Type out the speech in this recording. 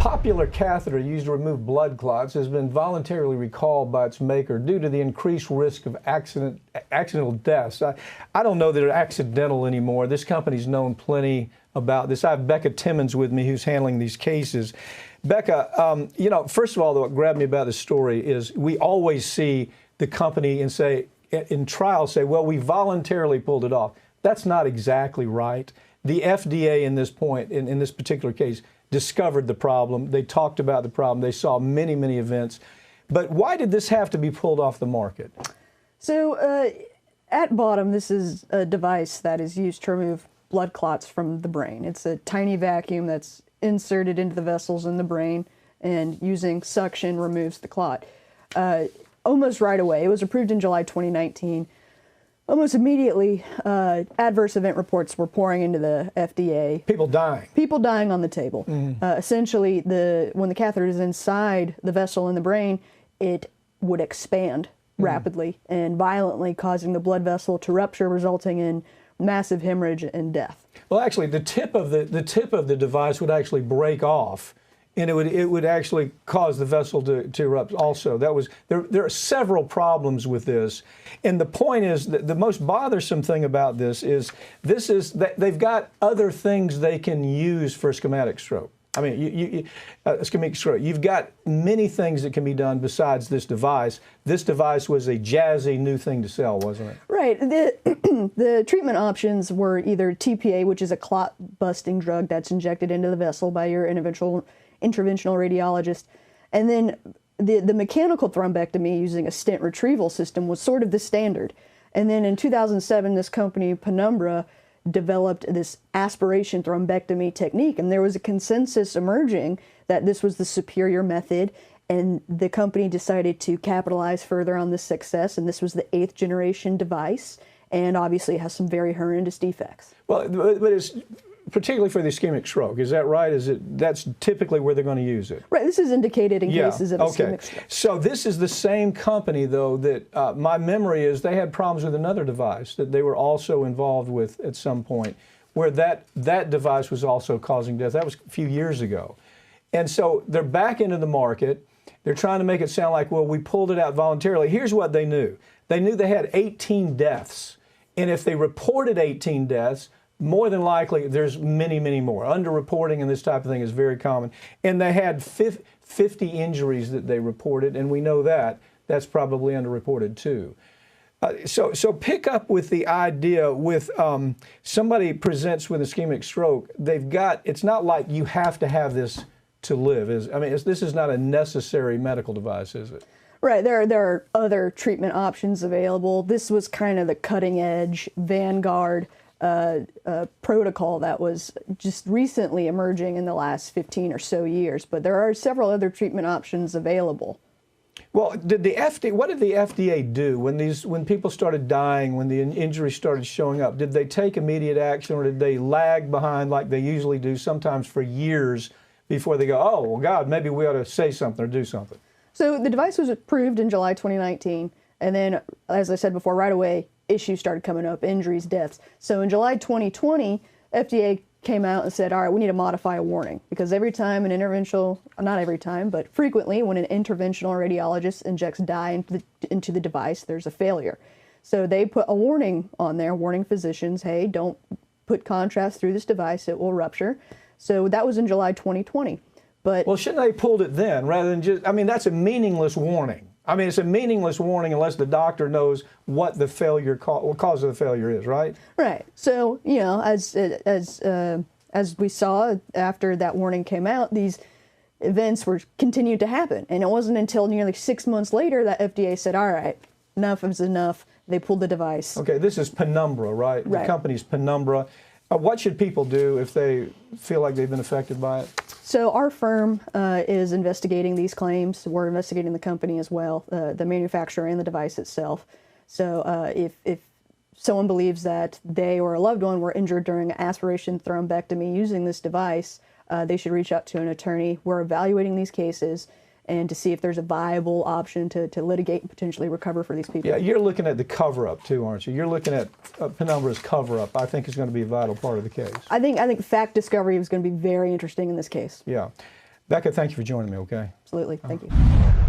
popular catheter used to remove blood clots has been voluntarily recalled by its maker due to the increased risk of accidental deaths. I don't know that they're accidental anymore. This company's known plenty about this. I have Becca Timmons with me, who's handling these cases. Becca, you know, first of all, what grabbed me about this story is we always see the company and say, in trials, say, well, we voluntarily pulled it off. That's not exactly right. The FDA in this particular case, discovered the problem. They talked about the problem. They saw many, many events. But why did this have to be pulled off the market? So at bottom, this is a device that is used to remove blood clots from the brain. It's a tiny vacuum that's inserted into the vessels in the brain, and using suction removes the clot. Almost right away, it was approved in July 2019. Almost immediately, adverse event reports were pouring into the FDA. People dying. People dying on the table. Essentially, when the catheter is inside the vessel in the brain, it would expand rapidly and violently, causing the blood vessel to rupture, resulting in massive hemorrhage and death. Well, actually, the tip of the device would actually break off, and it would actually cause the vessel to erupt also. There are several problems with this. And the point is that the most bothersome thing about this is that they've got other things they can use for ischemic stroke. I mean, ischemic stroke. You've got many things that can be done besides this device. This device was a jazzy new thing to sell, wasn't it? Right. The treatment options were either TPA, which is a clot-busting drug that's injected into the vessel by your interventional radiologist, and then the mechanical thrombectomy using a stent retrieval system was sort of the standard. And then in 2007, this company, Penumbra, developed this aspiration thrombectomy technique, and there was a consensus emerging that this was the superior method, and the company decided to capitalize further on this success, and this was the 8th generation device, and obviously it has some very horrendous defects. Well, but it's particularly for the ischemic stroke, is that right? That's typically where they're going to use it? Right, this is indicated in cases of ischemic stroke. So this is the same company, though, that my memory is they had problems with another device that they were also involved with at some point, where that device was also causing death. That was a few years ago. And so they're back into the market. They're trying to make it sound like, well, we pulled it out voluntarily. Here's what they knew. They knew they had 18 deaths. And if they reported 18 deaths, more than likely, there's many, many more. Underreporting and this type of thing is very common. And they had 50 injuries that they reported, and we know that. That's probably underreported too. So pick up with the idea with somebody presents with ischemic stroke, it's not like you have to have this to live. This is not a necessary medical device, is it? Right, there are other treatment options available. This was kind of the cutting edge, vanguard protocol that was just recently emerging in the last 15 or so years, but there are several other treatment options available. Well, what did the FDA do when people started dying, when the injuries started showing up? Did they take immediate action, or did they lag behind like they usually do, sometimes for years before they go, oh, well, God, maybe we ought to say something or do something? So the device was approved in July 2019, and then, as I said before, right away, issues started coming up, injuries, deaths. So in July 2020, FDA came out and said, all right, we need to modify a warning, because every time not every time, but frequently when an interventional radiologist injects dye into the device, there's a failure. So they put a warning on there, warning physicians, hey, don't put contrast through this device, it will rupture. So that was in July 2020. But well, shouldn't they have pulled it then rather than just, that's a meaningless warning. It's a meaningless warning unless the doctor knows what the what cause of the failure is, right? Right. So, as we saw after that warning came out, these events continued to happen. And it wasn't until nearly 6 months later that FDA said, all right, enough is enough. They pulled the device. Okay, this is Penumbra, right? Right. The company's Penumbra. What should people do if they feel like they've been affected by it? So our firm is investigating these claims. We're investigating the company as well, the manufacturer and the device itself. So if someone believes that they or a loved one were injured during aspiration thrombectomy using this device, they should reach out to an attorney. We're evaluating these cases and to see if there's a viable option to litigate and potentially recover for these people. Yeah, you're looking at the cover-up too, aren't you? You're looking at Penumbra's cover-up. I think is going to be a vital part of the case. I think fact discovery is going to be very interesting in this case. Yeah. Becca, thank you for joining me, okay? Absolutely. Thank you.